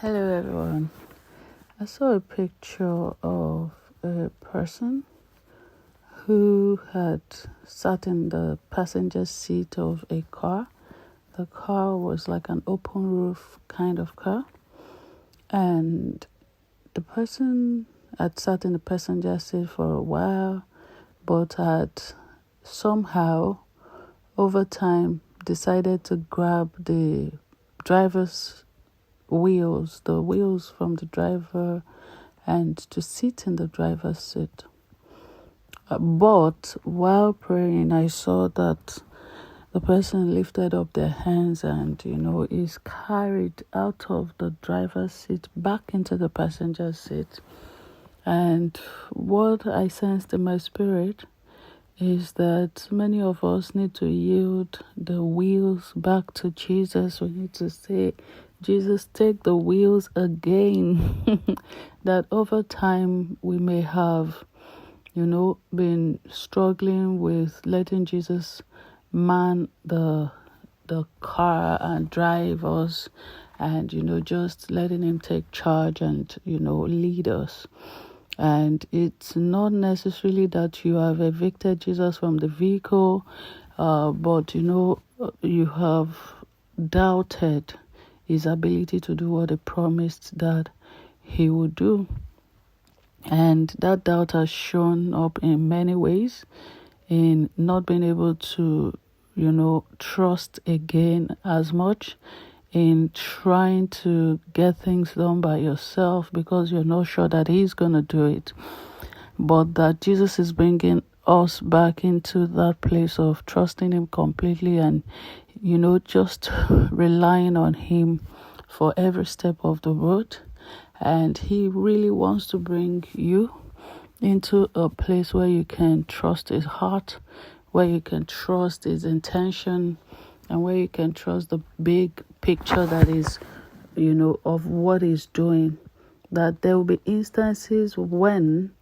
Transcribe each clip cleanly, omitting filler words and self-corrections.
Hello everyone. I saw a picture of a person who had sat in the passenger seat of a car. The car was like an open roof kind of car, and the person had sat in the passenger seat for a while, but had somehow over time decided to grab the driver's the wheels from the driver, and to sit in the driver's seat. But while praying, I saw that the person lifted up their hands and, is carried out of the driver's seat back into the passenger seat. And what I sensed in my spirit is that many of us need to yield the wheels back to Jesus. We need to say, Jesus, take the wheels again. That over time we may have, been struggling with letting Jesus man the car and drive us, and, just letting him take charge and, lead us. And it's not necessarily that you have evicted Jesus from the vehicle, but you have doubted his ability to do what he promised that he would do. And that doubt has shown up in many ways, in not being able to, trust again as much, in trying to get things done by yourself because you're not sure that he's going to do it. But that Jesus is bringing us back into that place of trusting him completely and, just relying on him for every step of the road. And he really wants to bring you into a place where you can trust his heart, where you can trust his intention, and where you can trust the big picture that is, of what he's doing. That there will be instances when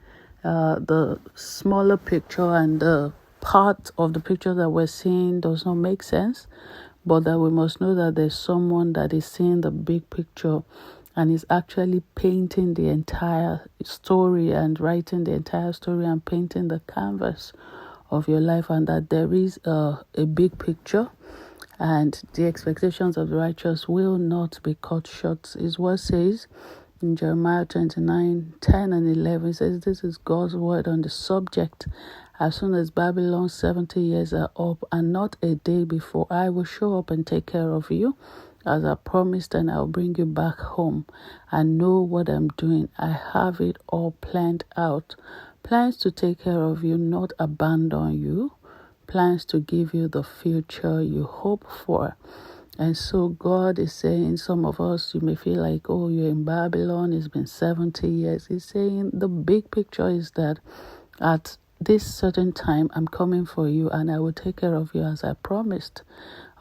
the smaller picture and the part of the picture that we're seeing does not make sense, but that we must know that there's someone that is seeing the big picture and is actually painting the entire story and writing the entire story and painting the canvas of your life, and that there is a big picture, and the expectations of the righteous will not be cut short. Is what says in Jeremiah 29:10 and 11. It says, this is God's word on the subject. As soon as Babylon's 70 years are up, and not a day before, I will show up and take care of you, as I promised, and I'll bring you back home. I know what I'm doing. I have it all planned out. Plans to take care of you, not abandon you. Plans to give you the future you hope for. And so God is saying, some of us, you may feel like, oh, you're in Babylon, it's been 70 years. He's saying the big picture is that at this certain time, I'm coming for you and I will take care of you as I promised.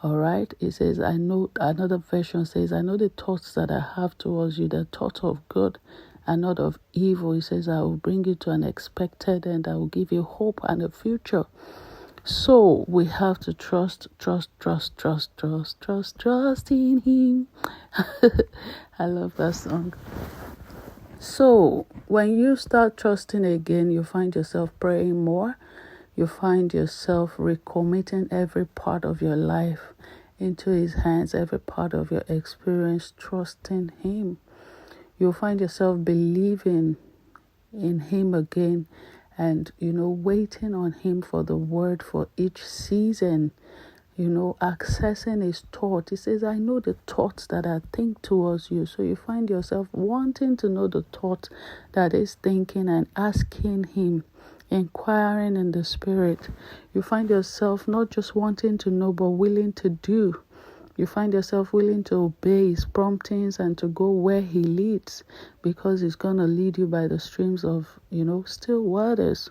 All right. It says, I know, another version says, I know the thoughts that I have towards you, the thoughts of good and not of evil. It says, I will bring you to an expected end. I will give you hope and a future. So we have to trust in him. I love that song. So when you start trusting again, you find yourself praying more. You find yourself recommitting every part of your life into his hands, every part of your experience, trusting him. You'll find yourself believing in him again and, waiting on him for the word for each season, accessing his thought. He says, I know the thoughts that I think towards you. So you find yourself wanting to know the thought that is thinking and asking him, inquiring in the spirit. You find yourself not just wanting to know, but willing to do. You find yourself willing to obey his promptings and to go where he leads, because he's going to lead you by the streams of, still waters.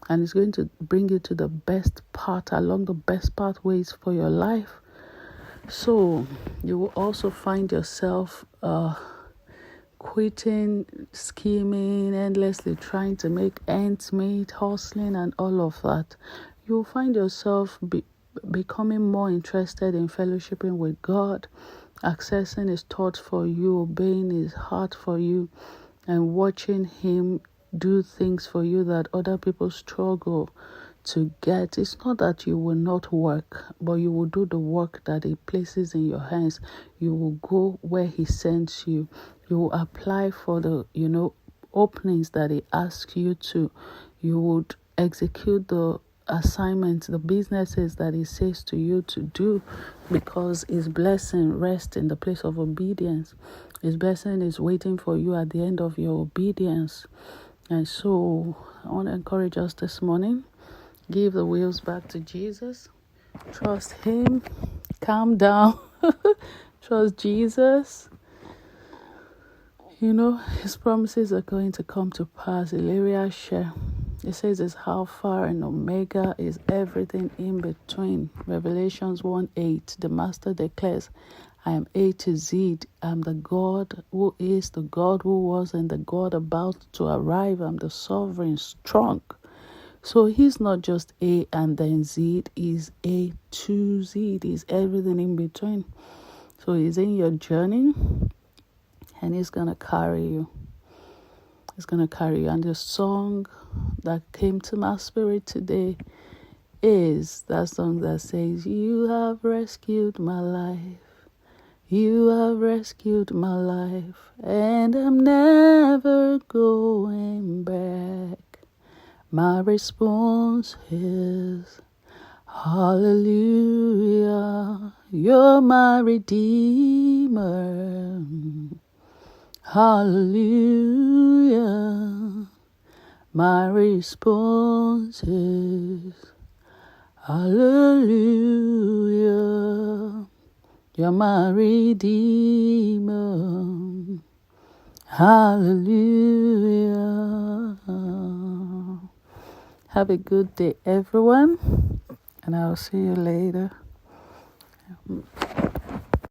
And he's going to bring you to the best path, along the best pathways for your life. So you will also find yourself quitting, scheming, endlessly trying to make ends meet, hustling and all of that. You'll find yourself becoming more interested in fellowshipping with God accessing his thoughts for you, obeying his heart for you, and watching him do things for you that other people struggle to get. It's not that you will not work, but you will do the work that he places in your hands. You will go where he sends you. You will apply for the, openings that he asks you to. You would execute the assignments, the businesses that he says to you to do, because his blessing rests in the place of obedience. His blessing is waiting for you at the end of your obedience. And so I want to encourage us this morning. Give the wheels back to Jesus. Trust him. Calm down. Trust Jesus. His promises are going to come to pass. Illyria share. It says it's Alpha and Omega, is everything in between. Revelations 1:8. The Master declares, I am A to Z. I'm the God who is, the God who was, and the God about to arrive. I'm the sovereign, strong. So he's not just A and then Z. He's A to Z. He's everything in between. So he's in your journey, and he's going to carry you. He's going to carry you. And the song that came to my spirit today is that song that says, you have rescued my life. You have rescued my life, and I'm never going back. My response is, hallelujah, you're my redeemer. Hallelujah. My response is, hallelujah. You're my redeemer. Hallelujah. Have a good day, everyone, and I'll see you later.